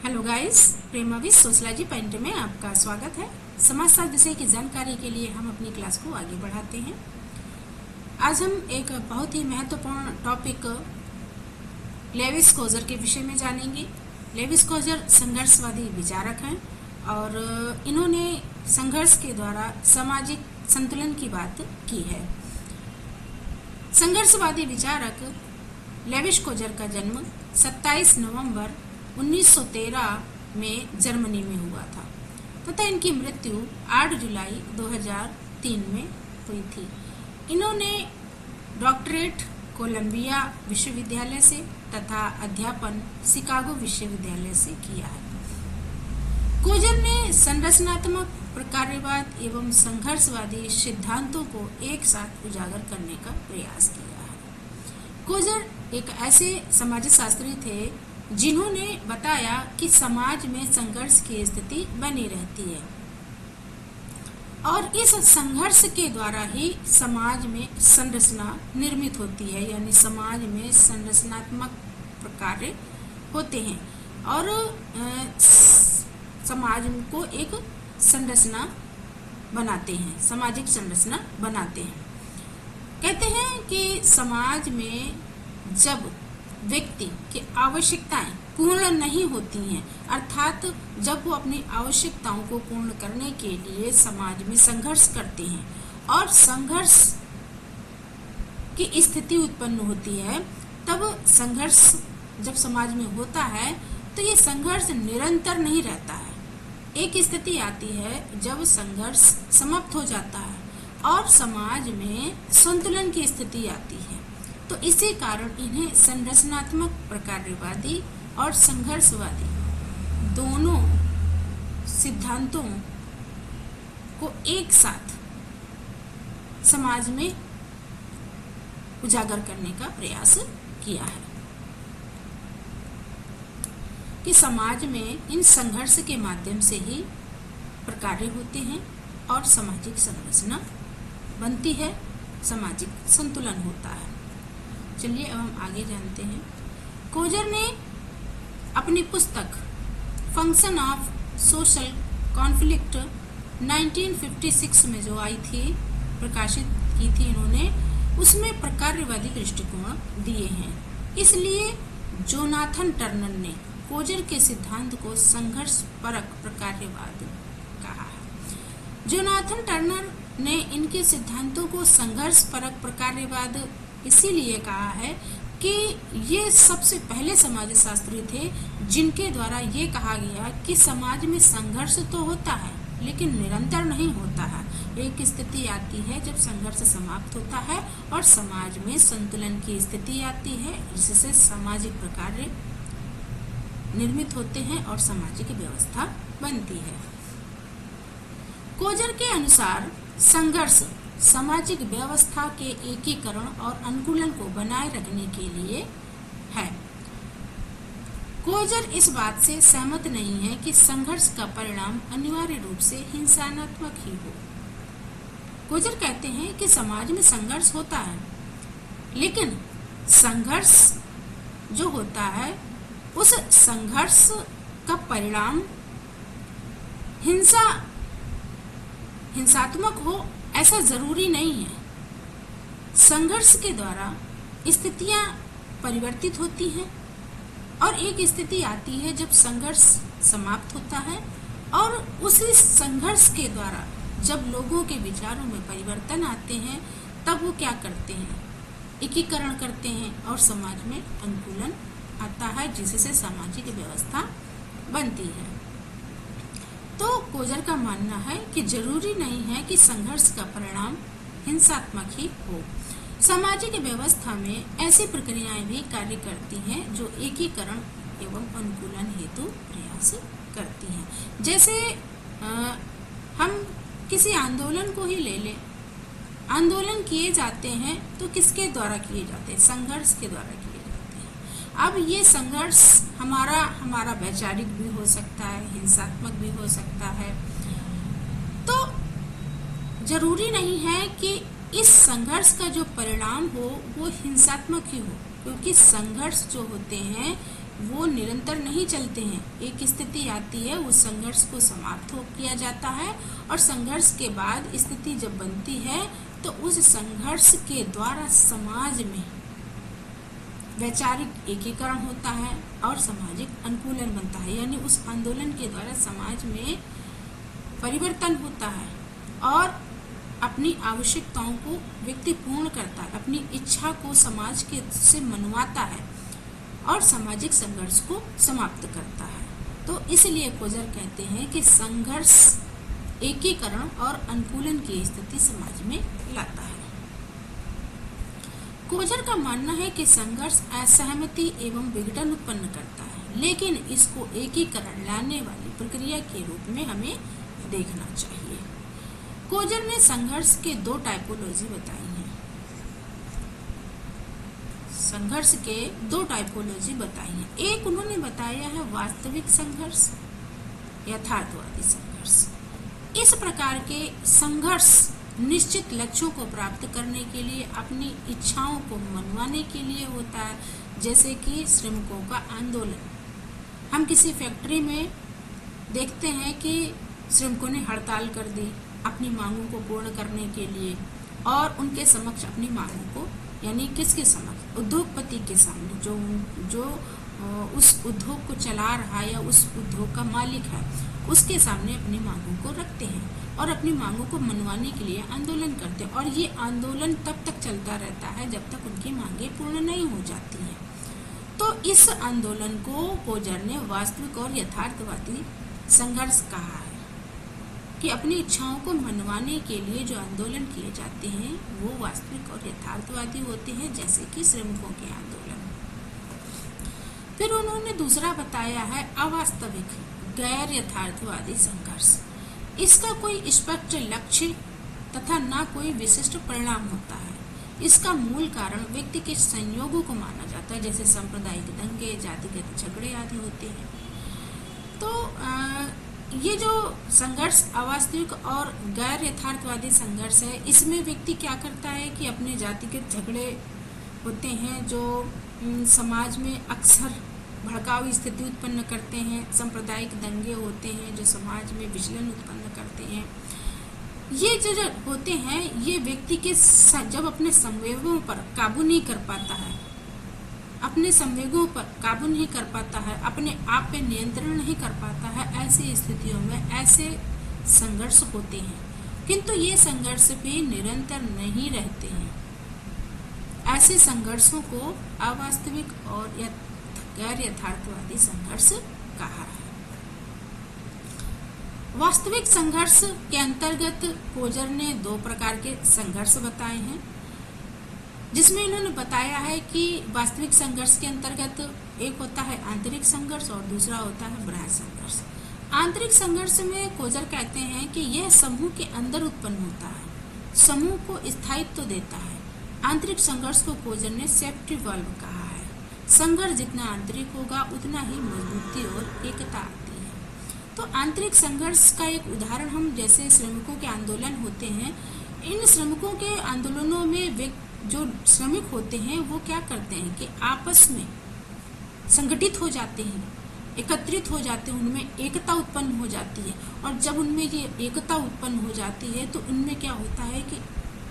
Hello guys, प्रेमावी sociology point में आपका स्वागत है। समाजशास्त्र विषय की जानकारी के लिए हम अपनी क्लास को आगे बढ़ाते हैं। आज हम एक बहुत ही महत्वपूर्ण टॉपिक लेविस कोजर के विषय में जानेंगे। लेविस कोजर संघर्षवादी विचारक हैं और इन्होंने संघर्ष के द्वारा सामाजिक संतुलन की बात की है। संघर्षवादी विचारक लेविस कोजर का जन्म 27 नवंबर 1913 में जर्मनी में हुआ था तथा इनकी मृत्यु 8 जुलाई 2003 में हुई थी। इन्होंने डॉक्टरेट कोलंबिया विश्वविद्यालय से तथा अध्यापन शिकागो विश्वविद्यालय से किया है। कोजर ने संरचनात्मक प्रकारवाद एवं संघर्षवादी सिद्धांतों को एक साथ उजागर करने का प्रयास किया है। कोजर एक ऐसे समाजशास्त्री थे जिन्होंने बताया कि समाज में संघर्ष की स्थिति बनी रहती है और इस संघर्ष के द्वारा ही समाज में संरचना निर्मित होती है, यानी समाज में संरचनात्मक प्रकार होते हैं और समाज को एक संरचना बनाते हैं, सामाजिक संरचना बनाते हैं। कहते हैं कि समाज में जब व्यक्ति की आवश्यकताएं पूर्ण नहीं होती हैं, अर्थात जब वो अपनी आवश्यकताओं को पूर्ण करने के लिए समाज में संघर्ष करते हैं और संघर्ष की स्थिति उत्पन्न होती है, तब संघर्ष जब समाज में होता है तो ये संघर्ष निरंतर नहीं रहता है। एक स्थिति आती है जब संघर्ष समाप्त हो जाता है और समाज में संतुलन की स्थिति आती है। तो इसी कारण इन्हें संरचनात्मक प्रकारवादी और संघर्षवादी दोनों सिद्धांतों को एक साथ समाज में उजागर करने का प्रयास किया है कि समाज में इन संघर्ष के माध्यम से ही प्रकार होते हैं और सामाजिक संरचना बनती है, सामाजिक संतुलन होता है। चलिए अब हम आगे जानते हैं। कोजर ने अपनी पुस्तक फंक्शन ऑफ सोशल कॉन्फ्लिक्ट 1956 में जो आई थी, प्रकाशित की थी इन्होंने, उसमें प्रकारवादी दृष्टिकोण दिए हैं। इसलिए जोनाथन टर्नर ने कोजर के सिद्धांत को संघर्ष परक प्रकारवाद कहा है। जोनाथन टर्नर ने इनके सिद्धांतों को संघर्ष परक प्रकारवाद इसीलिए कहा है कि ये सबसे पहले समाजशास्त्री थे जिनके द्वारा ये कहा गया कि समाज में संघर्ष तो होता है लेकिन निरंतर नहीं होता है। एक स्थिति आती है जब संघर्ष समाप्त होता है और समाज में संतुलन की स्थिति आती है, जिससे सामाजिक प्रकार निर्मित होते हैं और सामाजिक व्यवस्था बनती है। कोजर के अनुसार संघर्ष सामाजिक व्यवस्था के एकीकरण और अनुकूलन को बनाए रखने के लिए है। कोजर इस बात से सहमत नहीं है कि संघर्ष का परिणाम अनिवार्य रूप से हिंसात्मक ही हो। कोजर कहते हैं कि समाज में संघर्ष होता है, लेकिन संघर्ष जो होता है उस संघर्ष का परिणाम हिंसात्मक हो ऐसा जरूरी नहीं है। संघर्ष के द्वारा स्थितियां परिवर्तित होती हैं और एक स्थिति आती है जब संघर्ष समाप्त होता है और उसी संघर्ष के द्वारा जब लोगों के विचारों में परिवर्तन आते हैं, तब वो क्या करते हैं, एकीकरण करते हैं और समाज में अनुकूलन आता है, जिससे सामाजिक व्यवस्था बनती है। तो कोजर का मानना है कि जरूरी नहीं है कि संघर्ष का परिणाम हिंसात्मक ही हो। सामाजिक व्यवस्था में ऐसी प्रक्रियाएं भी कार्य करती हैं जो एकीकरण एवं अनुकूलन हेतु प्रयास करती हैं। जैसे हम किसी आंदोलन को ही ले लें, आंदोलन किए जाते हैं तो किसके द्वारा किए जाते हैं, संघर्ष के द्वारा किए जाते हैं। अब ये संघर्ष हमारा वैचारिक भी हो सकता है, हिंसात्मक भी हो सकता है। तो जरूरी नहीं है कि इस संघर्ष का जो परिणाम हो वो हिंसात्मक ही हो, क्योंकि संघर्ष जो होते हैं वो निरंतर नहीं चलते हैं। एक स्थिति आती है, उस संघर्ष को समाप्त हो किया जाता है और संघर्ष के बाद स्थिति जब बनती है तो उस संघर्ष के द्वारा समाज में वैचारिक एकीकरण होता है और सामाजिक अनुकूलन बनता है। यानी उस आंदोलन के द्वारा समाज में परिवर्तन होता है और अपनी आवश्यकताओं को व्यक्ति पूर्ण करता है, अपनी इच्छा को समाज के से मनवाता है और सामाजिक संघर्ष को समाप्त करता है। तो इसलिए कोजर कहते हैं कि संघर्ष एकीकरण और अनुकूलन की स्थिति समाज में लाता है। कोजर का मानना है कि संघर्ष असहमति एवं विघटन उत्पन्न करता है, लेकिन इसको एकीकरण लाने वाली प्रक्रिया के रूप में हमें देखना चाहिए। कोजर ने संघर्ष के दो टाइपोलॉजी बताई हैं। संघर्ष के दो टाइपोलॉजी बताई हैं। एक उन्होंने बताया है वास्तविक संघर्ष, यथार्थवादी संघर्ष। इस प्रकार के संघर्ष निश्चित लक्ष्यों को प्राप्त करने के लिए, अपनी इच्छाओं को मनवाने के लिए होता है, जैसे कि श्रमिकों का आंदोलन। हम किसी फैक्ट्री में देखते हैं कि श्रमिकों ने हड़ताल कर दी अपनी मांगों को पूर्ण करने के लिए और उनके समक्ष अपनी मांगों को, यानी किसके समक्ष, उद्योगपति के सामने, जो उस उद्योग को चला रहा है या उस उद्योग का मालिक है, उसके सामने अपनी मांगों को रखते हैं और अपनी मांगों को मनवाने के लिए आंदोलन करते हैं। और ये आंदोलन तब तक चलता रहता है जब तक उनकी मांगें पूर्ण नहीं हो जाती हैं। तो इस आंदोलन को कोजर ने वास्तविक और यथार्थवादी संघर्ष कहा है कि अपनी इच्छाओं को मनवाने के लिए जो आंदोलन किए जाते हैं वो वास्तविक और यथार्थवादी होते हैं, जैसे कि श्रमिकों के आंदोलन। फिर उन्होंने दूसरा बताया है अवास्तविक गैर यथार्थवादी संघर्ष। इसका कोई स्पष्ट लक्ष्य तथा ना कोई विशिष्ट परिणाम होता है। इसका मूल कारण व्यक्ति के संयोगों को माना जाता है, जैसे सांप्रदायिक दंगे, जातिगत झगड़े आदि होते हैं। तो ये जो संघर्ष अवास्तविक और गैर यथार्थवादी संघर्ष है, इसमें व्यक्ति क्या करता है कि अपने जातिगत झगड़े होते हैं जो समाज में अक्सर भड़काऊ स्थिति उत्पन्न करते हैं, सांप्रदायिक दंगे होते हैं जो समाज में विचलन उत्पन्न करते हैं। ये जो होते हैं, ये व्यक्ति के जब अपने संवेगों पर काबू नहीं कर पाता है, अपने संवेगों पर काबू नहीं कर पाता है, अपने आप पे नियंत्रण नहीं कर पाता है, ऐसी स्थितियों में ऐसे संघर्ष होते हैं। किंतु ये संघर्ष भी निरंतर नहीं रहते हैं। ऐसे संघर्षों को अवास्तविक और गैर यथार्थवादी संघर्ष कहा है। वास्तविक संघर्ष के अंतर्गत कोजर ने दो प्रकार के संघर्ष बताए हैं, जिसमें इन्होंने बताया है कि वास्तविक संघर्ष के अंतर्गत एक होता है आंतरिक संघर्ष और दूसरा होता है बाह्य संघर्ष। आंतरिक संघर्ष में कोजर कहते हैं कि यह समूह के अंदर उत्पन्न होता है, समूह को स्थायित्व देता है। आंतरिक संघर्ष को कोजर ने सेफ्टी वाल्व कहा है। संघर्ष जितना आंतरिक होगा उतना ही मजबूती और एकता आती है। तो आंतरिक संघर्ष का एक उदाहरण हम, जैसे श्रमिकों के आंदोलन होते हैं, इन श्रमिकों के आंदोलनों में जो श्रमिक होते हैं वो क्या करते हैं कि आपस में संगठित हो जाते हैं, एकत्रित हो जाते हैं, उनमें एकता उत्पन्न हो जाती है। और जब उनमें ये एकता उत्पन्न हो जाती है तो उनमें क्या होता है कि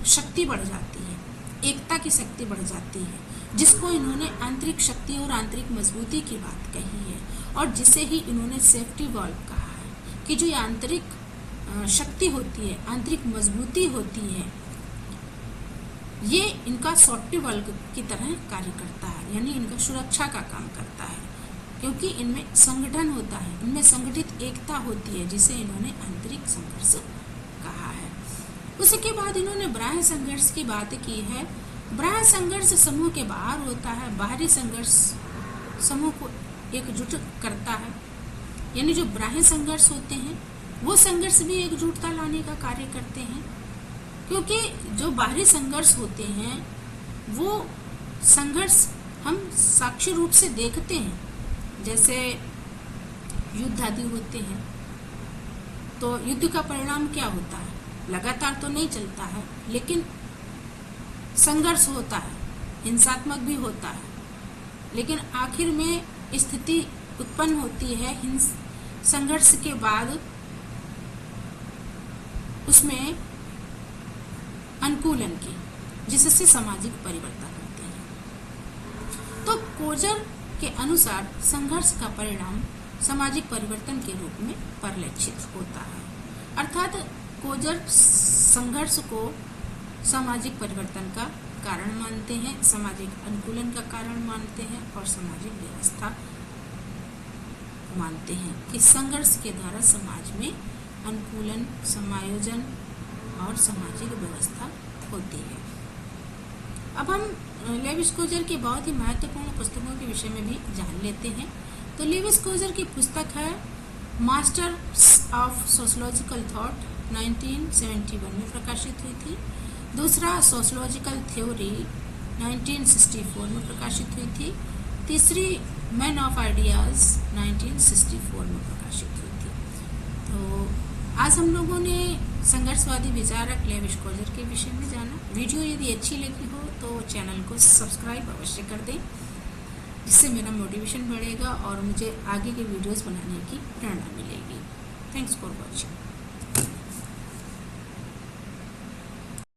शक्ति बढ़ जाती है, एकता की शक्ति बढ़ जाती है, जिसको इन्होंने आंतरिक शक्ति और आंतरिक मजबूती की बात कही है और जिसे ही इन्होंने सेफ्टी वॉल्व कहा है कि जो आंतरिक शक्ति होती है, आंतरिक मजबूती होती है, ये इनका सेफ्टी वॉल्व की तरह कार्य करता है, यानी इनका सुरक्षा का काम करता है, क्योंकि इनमें संगठन होता है, इनमें संगठित एकता होती है, जिसे इन्होंने आंतरिक संघर्ष कहा है। उसके बाद इन्होंने बाह्य संघर्ष की बात की है। बाह्य संघर्ष समूह के बाहर होता है, बाहरी संघर्ष समूह को एकजुट करता है। यानी जो बाह्य संघर्ष होते हैं वो संघर्ष भी एकजुटता लाने का कार्य करते हैं, क्योंकि जो बाहरी संघर्ष होते हैं वो संघर्ष हम साक्षी रूप से देखते हैं, जैसे युद्ध आदि होते हैं। तो युद्ध का परिणाम क्या होता है? लगातार तो नहीं चलता है, लेकिन संघर्ष होता है, हिंसात्मक भी होता है, लेकिन आखिर में स्थिति उत्पन्न होती है संघर्ष के बाद उसमें अनुकूलन की, जिससे सामाजिक परिवर्तन होते हैं। तो कोजर के अनुसार संघर्ष का परिणाम सामाजिक परिवर्तन के रूप में परिलक्षित होता है। अर्थात कोजर संघर्ष को सामाजिक परिवर्तन का कारण मानते हैं, सामाजिक अनुकूलन का कारण मानते हैं और सामाजिक व्यवस्था मानते हैं कि संघर्ष के द्वारा समाज में अनुकूलन, समायोजन और सामाजिक व्यवस्था होती है। अब हम लेविस कोजर की बहुत ही महत्वपूर्ण पुस्तकों के विषय में भी जान लेते हैं। तो लेविस कोजर की पुस्तक है मास्टर्स ऑफ सोशियोलॉजिकल थॉट, 1971 में प्रकाशित हुई थी। दूसरा सोशियोलॉजिकल थ्योरी 1964 में प्रकाशित हुई थी। तीसरी मैन ऑफ आइडियाज 1964 में प्रकाशित हुई थी। तो आज हम लोगों ने संघर्षवादी विचारक लेविस कोजर के विषय में जाना। वीडियो यदि अच्छी लगी हो तो चैनल को सब्सक्राइब अवश्य कर दें, जिससे मेरा मोटिवेशन बढ़ेगा और मुझे आगे के वीडियोस बनाने की प्रेरणा मिलेगी। Thanks for watching.